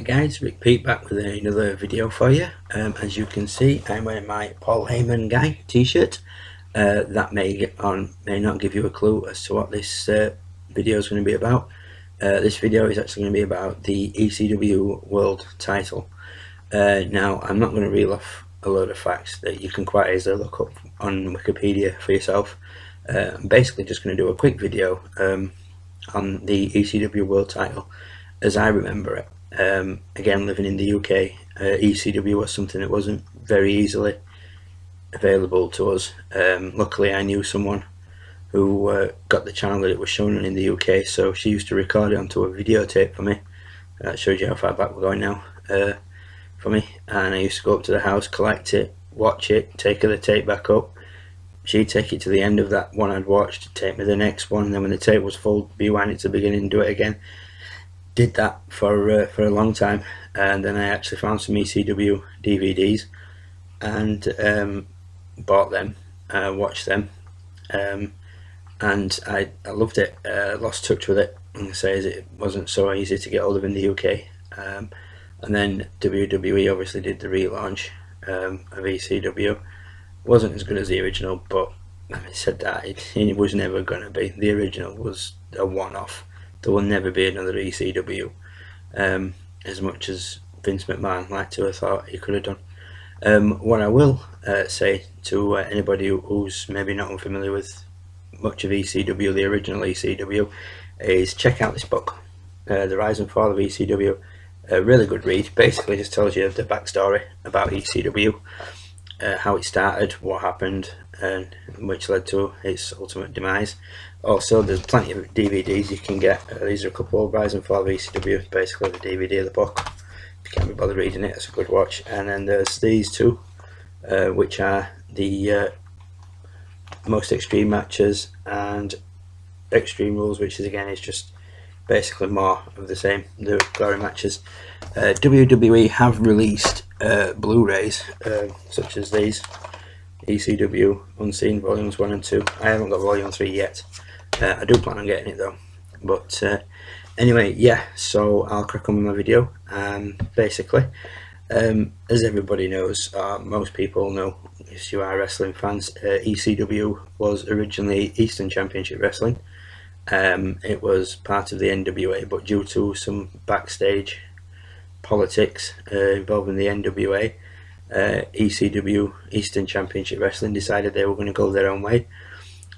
guys, Rick Pete back with another video for you. As you can see, I'm wearing my Paul Heyman guy t-shirt. That may not give you a clue as to what this video is going to be about. This video is actually going to be about the ECW World Title. Now, I'm not going to reel off a load of facts that you can quite easily look up on Wikipedia for yourself. I'm basically just going to do a quick video on the ECW World Title as I remember it. Again, living in the UK, ECW was something that wasn't very easily available to us. Luckily I knew someone who got the channel that it was shown on in the UK, so she used to record it onto a videotape for me. That shows you how far back we're going now for me. And I used to go up to the house, collect it, watch it, take her the tape back up. She'd take it to the end of that one I'd watched, take me the next one, and then when the tape was full, rewind it to the beginning and do it again. Did that for a long time, and then I actually found some ECW DVDs and bought them, watched them, and I loved it. Lost touch with it, and says it wasn't so easy to get hold of in the UK. And then WWE obviously did the relaunch of ECW. Wasn't as good as the original, but having said that, it was never going to be. The original was a one-off. There will never be another ECW, as much as Vince McMahon liked to have thought he could have done. What I will say to anybody who's maybe not unfamiliar with much of ECW, the original ECW, is check out this book, The Rise and Fall of ECW. A really good read. Basically just tells you the backstory about ECW, how it started, what happened, and which led to its ultimate demise. Also, there's plenty of DVDs you can get. These are a couple of Rise and Fall of ECW, basically the DVD of the book. If you can't be bothered reading it, it's a good watch. And then there's these two, which are the most extreme matches and Extreme Rules, which is again is just basically more of the same, the glory matches. WWE have released Blu-rays such as these, ECW Unseen Volumes 1 and 2. I haven't got Volume 3 yet. I do plan on getting it though. But anyway, yeah, so I'll crack on with my video. Basically, as everybody knows, most people know, if you are wrestling fans, ECW was originally Eastern Championship Wrestling. It was part of the NWA, but due to some backstage politics involving the NWA, ECW, Eastern Championship Wrestling, decided they were going to go their own way.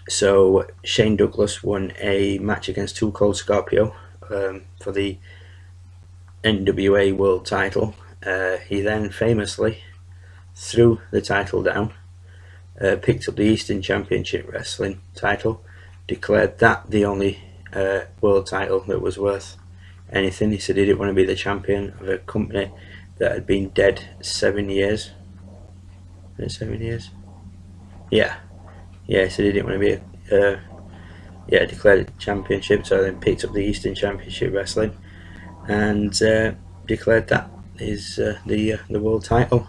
So Shane Douglas won a match against Too Cold Scorpio for the NWA World Title. He then famously threw the title down, picked up the Eastern Championship Wrestling title, declared that the only world title that was worth anything. He said he didn't want to be the champion of a company that had been dead 7 years. 7 years? Yeah, he said he didn't want to be declared championship, so then picked up the Eastern Championship Wrestling and declared that is the world title.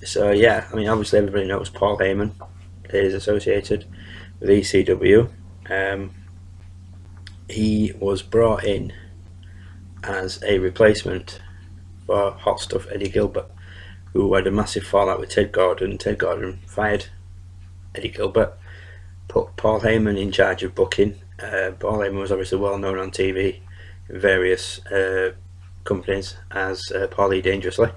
So yeah, I mean obviously everybody knows Paul Heyman is associated with ECW. He was brought in as a replacement for Hot Stuff Eddie Gilbert, who had a massive fallout with Ted Gordon. Ted Gordon fired Eddie Gilbert, put Paul Heyman in charge of booking. Paul Heyman was obviously well known on TV in various companies as Paulie Dangerously,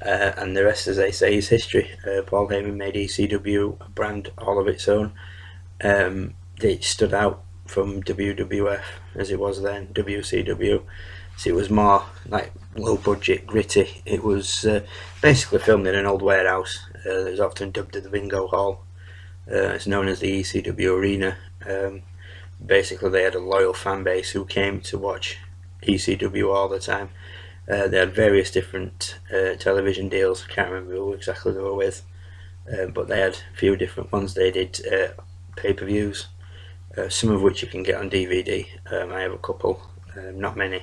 and the rest, as they say, is history. Paul Heyman made ECW a brand all of its own. It stood out from WWF as it was then, WCW. So it was more like low budget, gritty. It was basically filmed in an old warehouse. It was often dubbed the Bingo Hall. It's known as the ECW Arena. Basically they had a loyal fan base who came to watch ECW all the time. They had various different television deals. I can't remember who exactly they were with, but they had a few different ones. They did pay-per-views, some of which you can get on DVD. I have a couple, not many,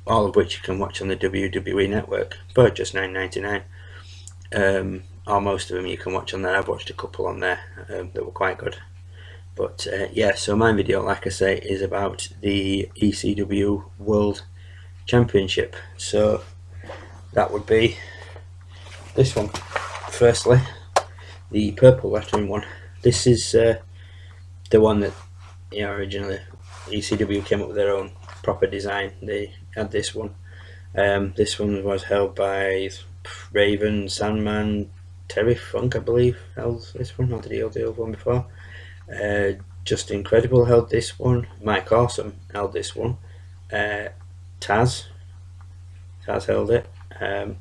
all of which you can watch on the WWE network for just $9.99. Or most of them you can watch on there. I've watched a couple on there that were quite good. But yeah, so my video, like I say, is about the ECW World Championship. So that would be this one. Firstly, the purple lettering one. This is the one that, you know, originally ECW came up with their own proper design. They had this one. This one was held by Raven, Sandman, Terry Funk, I believe, held this one. Not did he hold the other one before? Just Incredible held this one. Mike Awesome held this one. Taz held it. I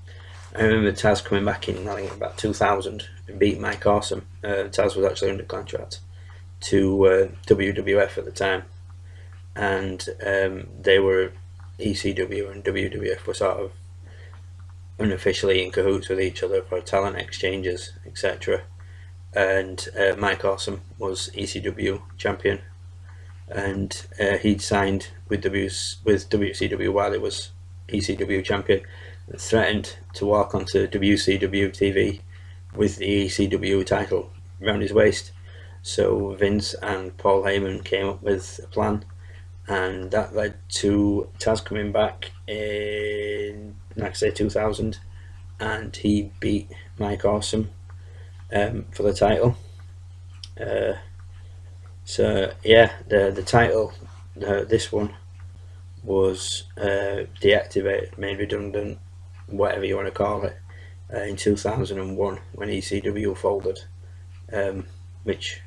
remember Taz coming back in, I think, about 2000 and beat Mike Awesome. Taz was actually under contract to WWF at the time, and they were, ECW and WWF were sort of unofficially in cahoots with each other for talent exchanges, etc. And Mike Awesome was ECW champion, and he'd signed with WCW while he was ECW champion, and threatened to walk onto WCW TV with the ECW title around his waist. So Vince and Paul Heyman came up with a plan, and that led to Taz coming back in, like I say, 2000, and he beat Mike Awesome for the title. So yeah, the title, this one was deactivated, made redundant, whatever you want to call it, in 2001 when ECW folded, which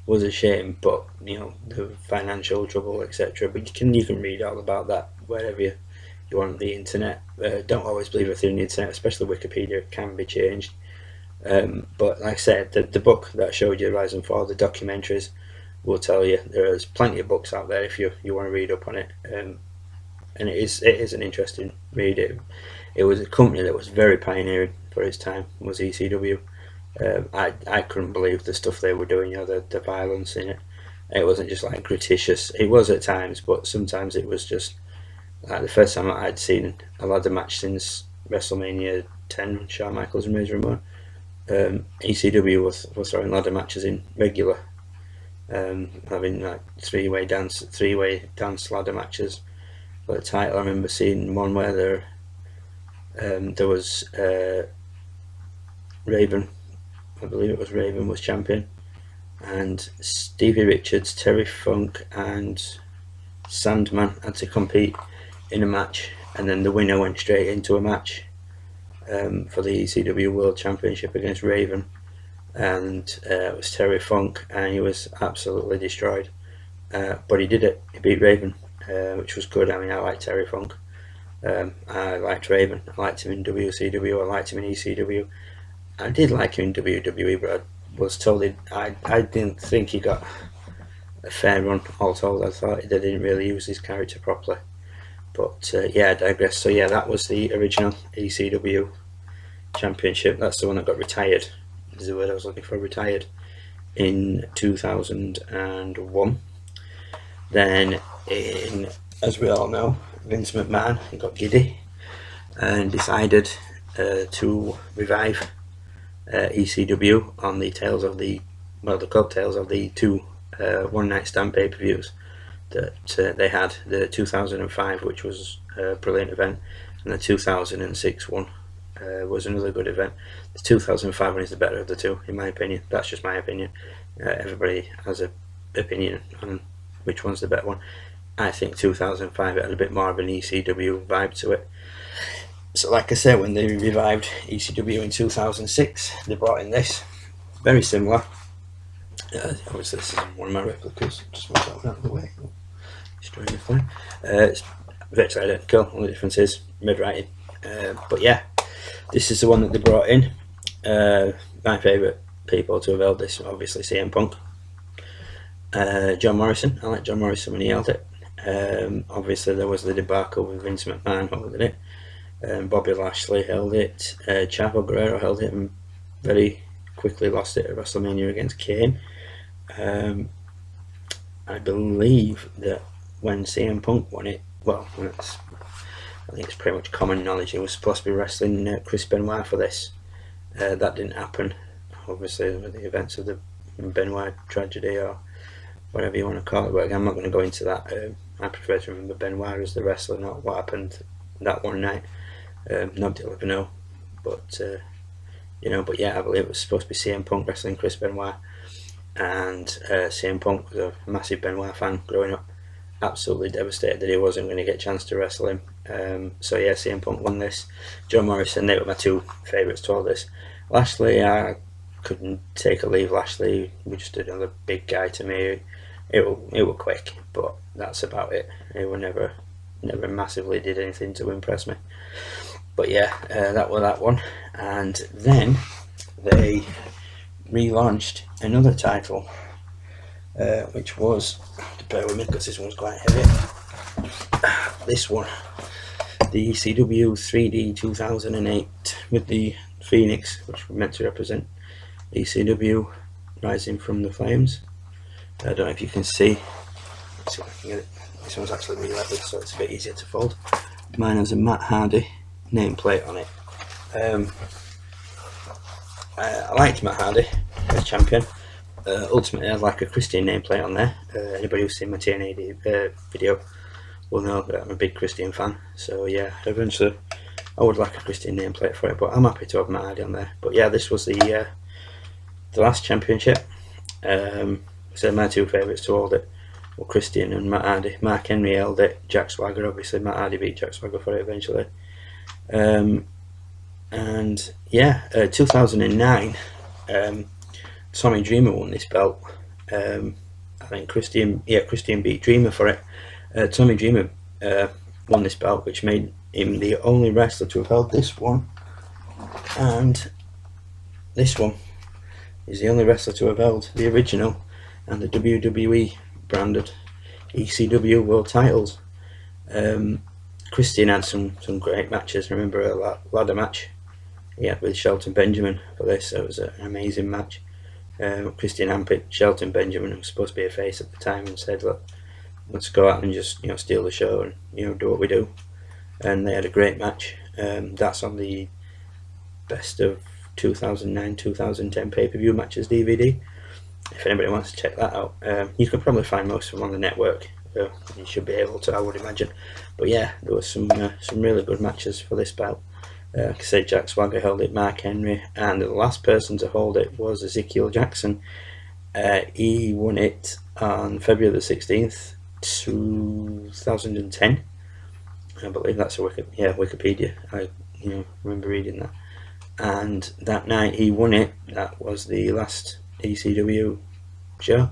was a shame, but you know, the financial trouble, etc. But you can read all about that wherever you want on the internet. Don't always believe everything on the internet, especially Wikipedia can be changed. But like I said, the book that I showed you, Rise and Fall, the documentaries, will tell you there's plenty of books out there if you want to read up on it. And it is an interesting read. It was a company that was very pioneering for its time, was ECW. I couldn't believe the stuff they were doing, you know, the violence in it. It wasn't just like gratuitous. It was at times, but sometimes it was just like the first time I'd seen a ladder match since WrestleMania 10, Shawn Michaels and Razor Ramon. ECW was throwing ladder matches in regular, having like three-way dance ladder matches for the title. I remember seeing one where there was Raven, I believe it was Raven, was champion, and Stevie Richards, Terry Funk and Sandman had to compete in a match, and then the winner went straight into a match for the ECW World Championship against Raven, and it was Terry Funk, and he was absolutely destroyed, but he did it. He beat Raven, which was good. I mean, I liked Terry Funk. I liked Raven. I liked him in WCW. I liked him in ECW. I did like him in WWE, but I was told I didn't think he got a fair run, all told. I thought they didn't really use his character properly. But yeah, I digress. So yeah, that was the original ECW Championship. That's the one that got retired. Is the word I was looking for, retired, in 2001. Then, as we all know, Vince McMahon got giddy and decided to revive ECW on the tails of the coattails of the two One Night Stand pay-per-views that they had. The 2005, which was a brilliant event, and the 2006 one was another good event. The 2005 one is the better of the two, in my opinion. That's just my opinion. Everybody has an opinion on which one's the better one. I think 2005 it had a bit more of an ECW vibe to it. So like I said, when they revived ECW in 2006, they brought in this, very similar. Obviously this is one of my replicas, just want to get out of the way, destroying the flame. It's virtually identical, only difference is red writing. But yeah, this is the one that they brought in. My favourite people to have held this, obviously CM Punk. John Morrison, I like John Morrison when he held it. Obviously there was the debacle with Vince McMahon holding it. Bobby Lashley held it. Chavo Guerrero held it and very quickly lost it at WrestleMania against Kane. I believe that when CM Punk won it, well, I think it's pretty much common knowledge, he was supposed to be wrestling Chris Benoit for this. That didn't happen, obviously, with the events of the Benoit tragedy or whatever you want to call it, but I'm not going to go into that. I prefer to remember Benoit as the wrestler, not what happened that one night. Nobody will ever know, but but yeah, I believe it was supposed to be CM Punk wrestling Chris Benoit, and CM Punk was a massive Benoit fan growing up, absolutely devastated that he wasn't going to get a chance to wrestle him. So yeah, CM Punk won this. Joe Morrison, they were my two favourites to all this. Lashley, I couldn't take or leave Lashley. We just another big guy to me. It were quick, but that's about it. He were never massively did anything to impress me. But yeah, that was that one. And then they relaunched another title, which was, bear with me because this one's quite heavy. This one, the ECW 3D 2008 with the Phoenix, which was meant to represent ECW rising from the flames. I don't know if you can see. Let's see if I can get it. This one's actually re-leveled, so it's a bit easier to fold. Mine has a Matt Hardy nameplate on it. I liked Matt Hardy as champion. Ultimately, I'd like a Christian nameplate on there. Anybody who's seen my TNA video will know that I'm a big Christian fan. So yeah, eventually I would like a Christian nameplate for it, but I'm happy to have Matt Hardy on there. But yeah, this was the last championship. So my two favourites to hold it were Christian and Matt Hardy. Mark Henry held it. Jack Swagger, obviously. Matt Hardy beat Jack Swagger for it eventually. And yeah, 2009, Tommy Dreamer won this belt. I think Christian beat Dreamer for it. Tommy Dreamer won this belt, which made him the only wrestler to have held this one, and this one is the only wrestler to have held the original and the WWE branded ECW World Titles. Christian had some great matches. Remember a ladder match he had with Shelton Benjamin for this. It was an amazing match. Christian handpicked Shelton Benjamin, who was supposed to be a face at the time, and said, "Look, let's go out and just steal the show and do what we do." And they had a great match. That's on the best of 2009-2010 pay-per-view matches DVD. If anybody wants to check that out, you can probably find most of them on the network. You should be able to, I would imagine. But yeah, there was some really good matches for this belt. Like I said, Jack Swagger held it, Mark Henry, and the last person to hold it was Ezekiel Jackson. He won it on February the 16th, 2010. I believe that's a Wikipedia. I remember reading that. And that night he won it. That was the last ECW show.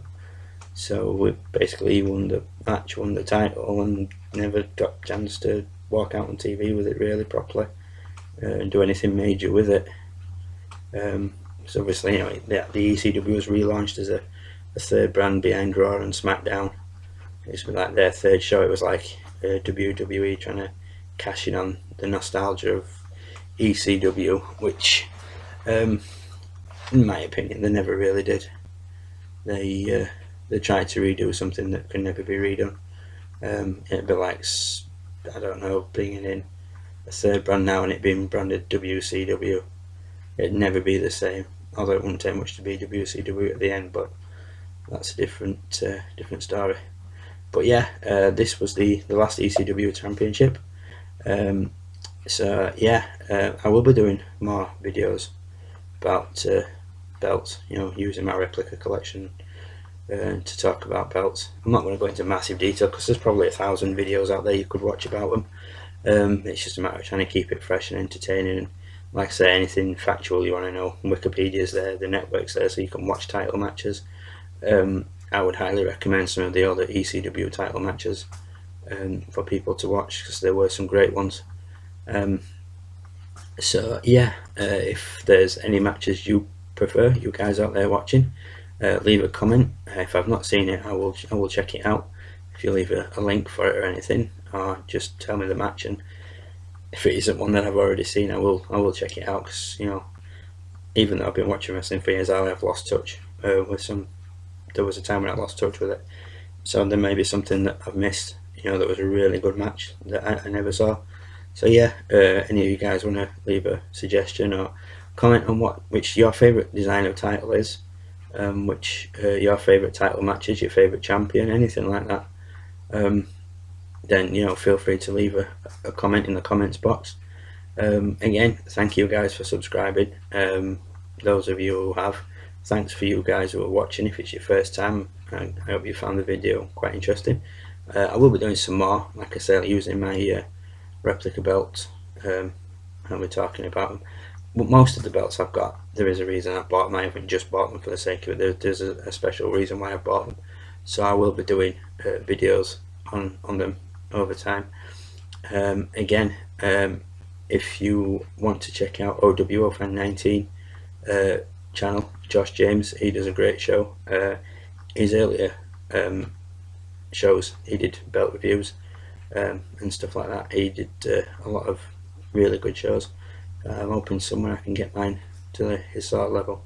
So basically he won the match, won the title, and never got a chance to walk out on TV with it really properly and do anything major with it. So obviously, the ECW was relaunched as a third brand behind Raw and SmackDown. It's like their third show. It was like WWE trying to cash in on the nostalgia of ECW, which, in my opinion, they never really did. They tried to redo something that can never be redone. It'd be like, I don't know, bringing in a third brand now and it being branded WCW. It'd never be the same. Although it wouldn't take much to be WCW at the end, but that's a different story. But yeah, this was the last ECW championship. So yeah, I will be doing more videos about belts, using my replica collection to talk about belts. I'm not going to go into massive detail because there's probably 1,000 videos out there you could watch about them. It's just a matter of trying to keep it fresh and entertaining. And like I say, anything factual you want to know, Wikipedia's there, the network's there, so you can watch title matches. I would highly recommend some of the other ECW title matches for people to watch, because there were some great ones. So yeah, if there's any matches you prefer, you guys out there watching, leave a comment. If I've not seen it, I will check it out. If you leave a link for it or anything, or just tell me the match, and if it isn't one that I've already seen, I will check it out, because even though I've been watching wrestling for years, I've lost touch with some. There was a time when I lost touch with it, so there may be something that I've missed. That was a really good match that I never saw. So yeah, any of you guys want to leave a suggestion or comment on which your favourite design of title is, which your favourite title match is, your favourite champion, anything like that. then feel free to leave a comment in the comments box. Again, thank you guys for subscribing. Those of you who have, thanks for you guys who are watching. If it's your first time, I hope you found the video quite interesting. I will be doing some more, like I said, using my replica belts, and we're talking about them. But most of the belts I've got, there is a reason I bought them. I haven't just bought them for the sake of it. There's a special reason why I bought them. So I will be doing videos on them over time. Again, if you want to check out OWO Fan 19 channel, Josh James, he does a great show. His earlier shows, he did belt reviews and stuff like that. He did a lot of really good shows. I'm hoping somewhere I can get mine to his sort of level.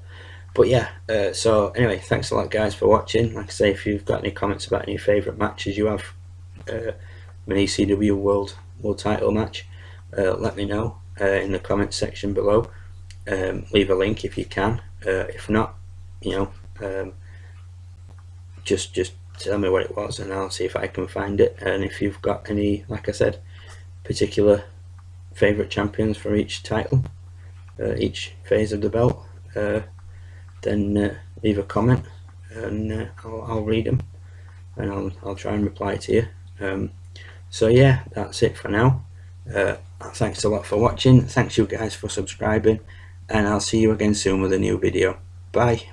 But yeah, so anyway, thanks a lot guys for watching. Like I say, if you've got any comments about any favourite matches you have, an ECW World Title match, let me know in the comments section below. Leave a link if you can. If not, just tell me what it was and I'll see if I can find it. And if you've got any, like I said, particular favourite champions for each title, each phase of the belt, then leave a comment and I'll read them and I'll try and reply to you. So yeah, that's it for now. Thanks a lot for watching. Thanks you guys for subscribing, and I'll see you again soon with a new video. Bye.